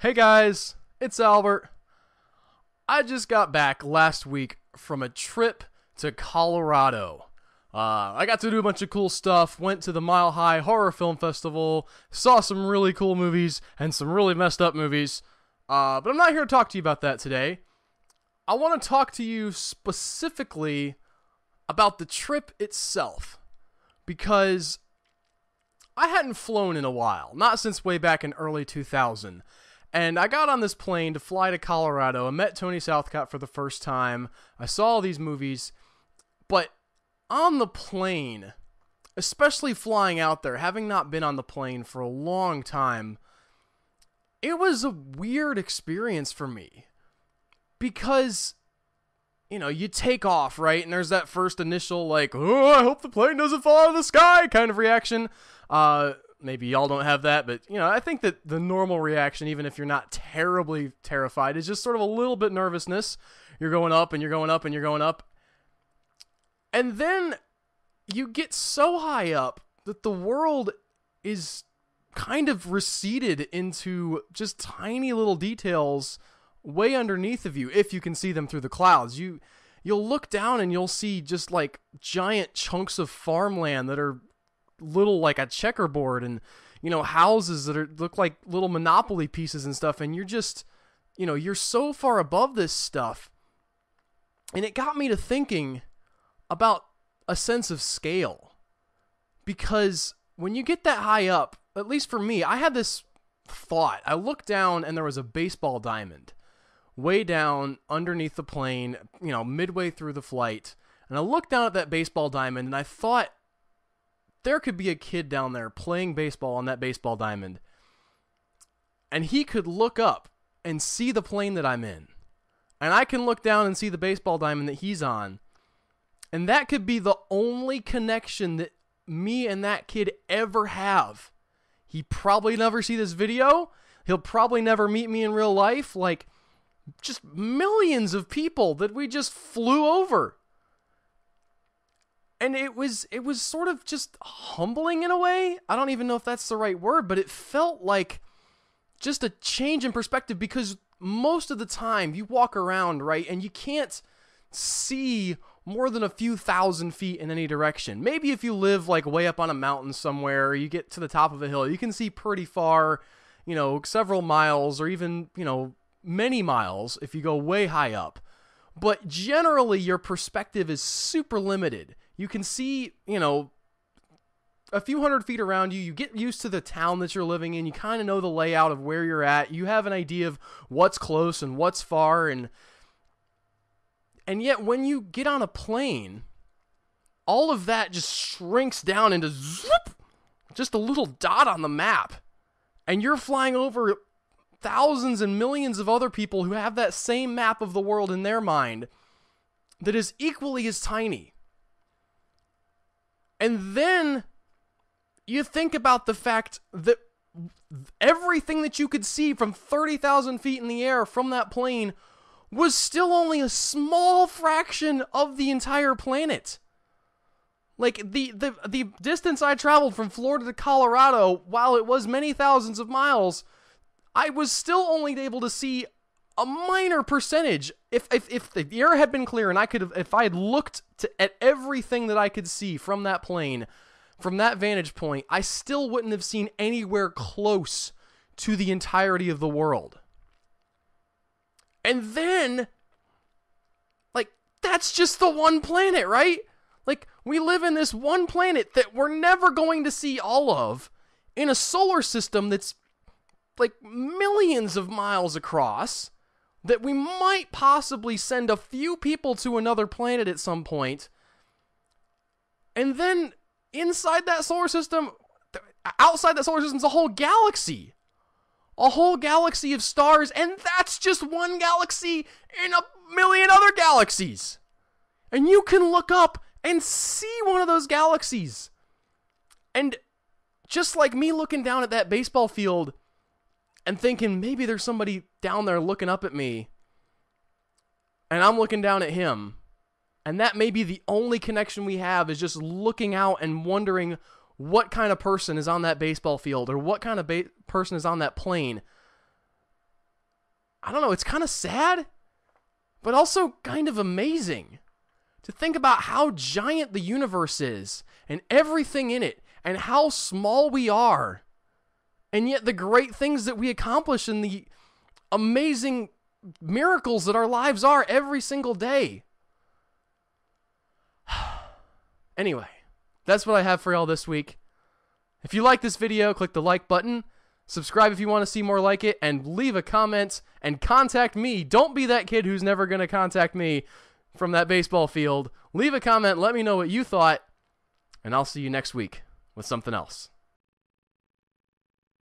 Hey guys, it's Albert. I just got back last week from a trip to Colorado. I got to do a bunch of cool stuff, went to the Mile High Horror Film Festival, saw some really cool movies and some really messed up movies. But I'm not here to talk to you about that today. I want to talk to you specifically about the trip itself, because I hadn't flown in a while, not since way back in early 2000. And I got on this plane to fly to Colorado. I met Tony Southcott for the first time. I saw all these movies. But on the plane, especially flying out there, having not been on the plane for a long time, it was a weird experience for me. Because, you take off, right? And there's that first initial, like, oh, I hope the plane doesn't fall out of the sky kind of reaction. Maybe y'all don't have that, but, I think that the normal reaction, even if you're not terribly terrified, is just sort of a little bit nervousness. You're going up, and you're going up, and you're going up. And then you get so high up that the world is kind of receded into just tiny little details way underneath of you, if you can see them through the clouds. You'll look down, and you'll see just, like, giant chunks of farmland that are little like a checkerboard, and houses that look like little Monopoly pieces and stuff, and you're just you're so far above this stuff. And it got me to thinking about a sense of scale, because when you get that high up, at least for me, I had this thought. I looked down and there was a baseball diamond way down underneath the plane, midway through the flight, and I looked down at that baseball diamond and I thought, there could be a kid down there playing baseball on that baseball diamond, and he could look up and see the plane that I'm in, and I can look down and see the baseball diamond that he's on, and that could be the only connection that me and that kid ever have. He probably never see this video. He'll probably never meet me in real life. Like, just millions of people that we just flew over. And it was sort of just humbling in a way. I don't even know if that's the right word, but it felt like just a change in perspective, because most of the time you walk around, right, and you can't see more than a few thousand feet in any direction. Maybe if you live like way up on a mountain somewhere, or you get to the top of a hill, you can see pretty far, several miles, or even, many miles if you go way high up. But generally your perspective is super limited. You can see, a few hundred feet around you. You get used to the town that you're living in. You kind of know the layout of where you're at. You have an idea of what's close and what's far. And yet when you get on a plane, all of that just shrinks down into zoop, just a little dot on the map. And you're flying over thousands and millions of other people who have that same map of the world in their mind that is equally as tiny. And then you think about the fact that everything that you could see from 30,000 feet in the air from that plane was still only a small fraction of the entire planet. Like, the distance I traveled from Florida to Colorado, while it was many thousands of miles, I was still only able to see a minor percentage. If the air had been clear and if I had looked at everything that I could see from that plane, from that vantage point, I still wouldn't have seen anywhere close to the entirety of the world. And then, like, that's just the one planet, right? Like, we live in this one planet that we're never going to see all of, in a solar system that's like millions of miles across, that we might possibly send a few people to another planet at some point. And then inside that solar system, outside that solar system, is a whole galaxy. A whole galaxy of stars, and that's just one galaxy in a million other galaxies. And you can look up and see one of those galaxies. And just like me looking down at that baseball field and thinking, maybe there's somebody down there looking up at me, and I'm looking down at him, and that may be the only connection we have, is just looking out and wondering what kind of person is on that baseball field, or what kind of person is on that plane. I don't know, it's kind of sad, but also kind of amazing to think about how giant the universe is and everything in it and how small we are. And yet the great things that we accomplish and the amazing miracles that our lives are every single day. Anyway, that's what I have for y'all this week. If you like this video, click the like button. Subscribe if you want to see more like it, and leave a comment and contact me. Don't be that kid who's never going to contact me from that baseball field. Leave a comment, let me know what you thought, and I'll see you next week with something else.